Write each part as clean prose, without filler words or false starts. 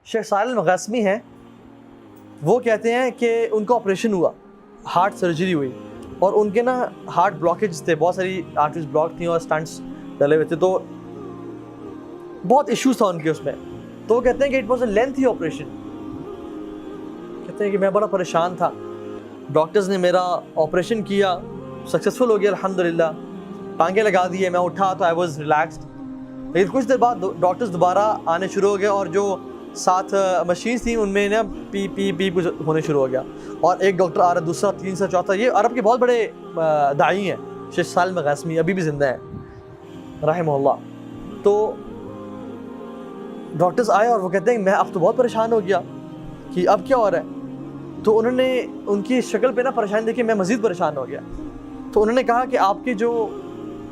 شیخ صالح المغاسمی ہیں, وہ کہتے ہیں کہ ان کا آپریشن ہوا, ہارٹ سرجری ہوئی, اور ان کے نا ہارٹ بلاکیج تھے, بہت ساری آرٹریز بلاک تھیں اور اسٹنٹس ڈلے ہوئے تھے, تو بہت ایشوز تھا ان کے اس میں. تو وہ کہتے ہیں کہ it was a lengthy operation. کہتے ہیں کہ میں بڑا پریشان تھا, ڈاکٹرز نے میرا آپریشن کیا, سکسیزفل ہو گیا الحمدللہ, ٹانگیں لگا دیے, میں اٹھا تو آئی واز ریلیکسڈ. لیکن کچھ دیر بعد ڈاکٹرز دوبارہ آنے شروع ہو گئے, اور جو ساتھ مشینس تھیں ان میں نا پی پی پی کچھ ہونے شروع ہو گیا, اور ایک ڈاکٹر آ رہا, دوسرا, تیسرا, چوتھا. یہ عرب کے بہت بڑے داعی ہیں شیخ صالح المغاسمی, ابھی بھی زندہ ہیں رحمہ اللہ. تو ڈاکٹرز آئے اور وہ کہتے ہیں کہ میں اب تو بہت پریشان ہو گیا کہ اب کیا ہو رہا ہے. تو انہوں نے ان کی شکل پہ نا پریشانی دیکھی, میں مزید پریشان ہو گیا. تو انہوں نے کہا کہ آپ کے جو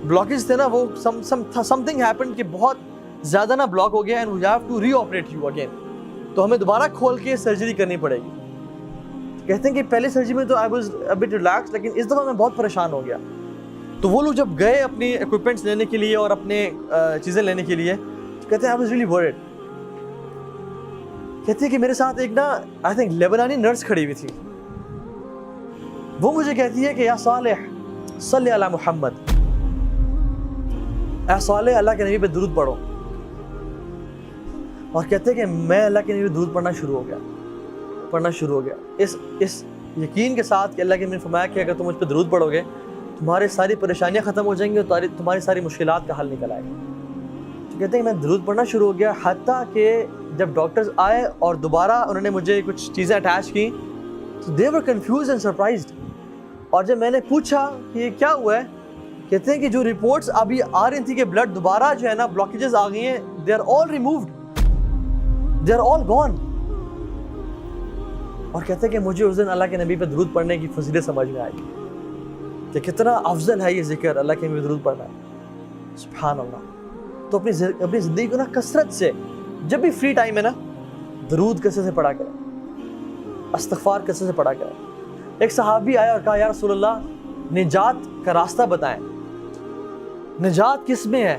بلاکیج تھے نا وہ سم تھنگ ہیپن کہ بہت زیادہ نا بلاک ہو گیا, and we have to reoperate you again, تو ہمیں دوبارہ کھول کے سرجری کرنی پڑے گی. کہتے ہیں کہ پہلے سرجری میں تو I was a but relax, لیکن اس دفعہ میں بہت پریشان ہو گیا. تو وہ لوگ جب گئے اپنی اکوپمنٹس لینے کے لیے اور اپنے چیزیں لینے کے لیے, تو کہتے ہیں آئی واز ریئلی ورڈ. کہتے ہیں کہ میرے ساتھ ایک نا آئی تھنک لیبنانی نرس کھڑی ہوئی تھی. وہ مجھے کہتی ہے کہ یا صالح صلی علی محمد, اے صالح اللہ کے نبی پہ درود پڑھو. اور کہتے ہیں کہ میں اللہ کے نبی پہ درود پڑھنا شروع ہو گیا اس یقین کے ساتھ کہ اللہ کے نبی نے فرمایا کہ اگر تم مجھ پہ درود پڑھو گے تمہارے ساری پریشانیاں ختم ہو جائیں گی اور تمہاری ساری مشکلات کا حل نکل آئے گا. تو کہتے ہیں کہ میں درود پڑھنا شروع ہو گیا, حتیٰ کہ جب ڈاکٹرز آئے اور دوبارہ انہوں نے مجھے کچھ چیزیں اٹیچ کی, تو دے ور کنفیوزڈ اینڈ سرپرائزڈ. اور جب میں نے پوچھا کہ یہ کیا ہوا ہے, کہتے ہیں کہ جو رپورٹس ابھی آ رہی تھی کہ بلڈ دوبارہ جو ہے نا بلاکیجز آ گئی ہیں, they are all removed, they are all gone. اور کہتے ہیں کہ مجھے اس دن اللہ کے نبی پہ درود پڑھنے کی فضیلت سمجھ میں آئی کہ کتنا افضل ہے یہ ذکر, اللہ کے نبی پہ درود پڑھنا. سبحان اللہ. تو اپنی زندگی کو نا کثرت سے, جب بھی فری ٹائم ہے نا, درود کثرت سے پڑھا کریں, استغفار کثرت سے پڑھا کریں. ایک صحابی آیا اور کہا یا رسول اللہ نجات کا راستہ بتائیں, نجات کس میں ہے؟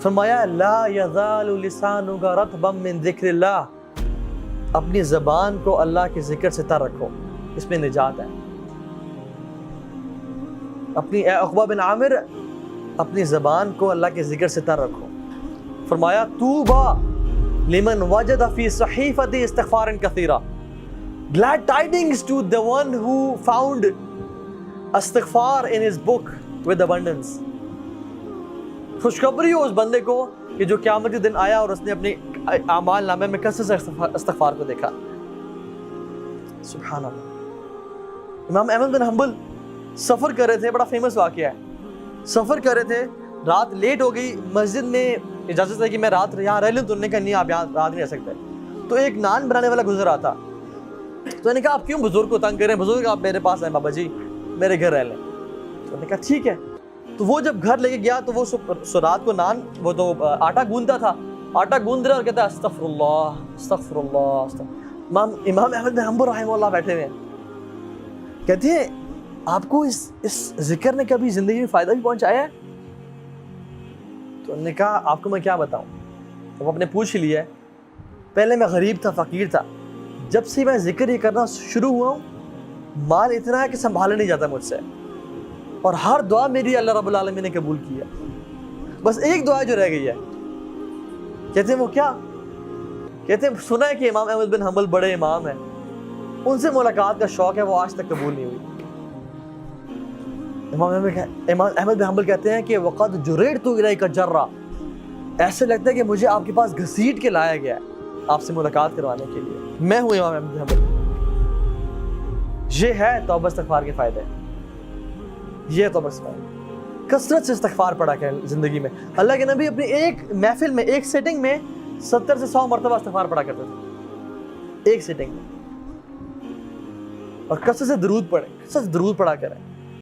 فرمایا لا یزال لسانک رطبا من ذکر اللہ, اپنی زبان کو اللہ کے ذکر سے تر رکھو, اس میں نجات ہے. اے عقبہ بن عامر, اپنی زبان کو اللہ کے ذکر سے تر رکھو. فرمایا طوبی لمن وجد فی صحیفۃ استغفار کثیرا, glad tidings to the one who found استغفار in his book with abundance. خوشخبری ہو اس بندے کو کہ جو قیامت کے دن آیا اور اس نے اپنے اعمال نامے میں کثرت سے استغفار کو دیکھا. سبحان اللہ. امام احمد بن حنبل سفر کر رہے تھے, بڑا فیمس واقعہ ہے. سفر کر رہے تھے, رات لیٹ ہو گئی, مسجد میں اجازت ہے کہ میں رات یہاں رہ لوں, تو انہوں نے کہا نہیں آپ یہاں رات نہیں رہ سکتے. تو ایک نان بنانے والا گزر رہا تھا, تو میں نے کہا آپ کیوں بزرگ کو تنگ کریں, بزرگ آپ میرے پاس آئیں, بابا جی میرے گھر رہ لیں. تو نے کہا ٹھیک ہے. تو وہ جب گھر لے کے گیا تو وہ رات کو نان, وہ تو آٹا گوندتا تھا, آٹا گوند رہا اور کہتا ہے استغفر اللہ استغفر اللہ. امام احمد بن حنبل رحمہ اللہ بیٹھے ہوئے ہیں, کہتے ہیں آپ کو اس ذکر نے کبھی زندگی میں فائدہ بھی پہنچایا ہے؟ تو انہوں نے کہا آپ کو میں کیا بتاؤں. تو وہ اپنے پوچھ لیا ہے, پہلے میں غریب تھا, فقیر تھا, جب سے میں ذکر یہ کرنا شروع ہوا ہوں مال اتنا ہے کہ سنبھالا نہیں جاتا مجھ سے, اور ہر دعا میری اللہ رب العالمین نے قبول کی ہے, بس ایک دعا جو رہ گئی ہے. کہتے ہیں وہ کیا؟ کہتے ہیں سنا ہے کہ امام احمد بن حنبل بڑے امام ہیں, ان سے ملاقات کا شوق ہے, وہ آج تک قبول نہیں ہوئی. امام احمد بن حنبل کہتے ہیں کہ وقد جررت الیک جرا, ایسے لگتا ہے کہ مجھے آپ کے پاس گھسیٹ کے لایا گیا ہے آپ سے ملاقات کروانے کے لیے. میں ہوں امام احمد بن حنبل. یہ ہے توبہ استغفار کے فائدے, یہ توبہ استغفار. کثرت سے استغفار پڑھا کریں زندگی میں. اللہ کے نبی اپنی ایک محفل میں, ایک سیٹنگ میں 70 سے 100 مرتبہ استغفار پڑھا کرتے تھے, ایک سیٹنگ میں. اور کثرت سے درود پڑھیں, کثرت سے درود پڑھا کریں.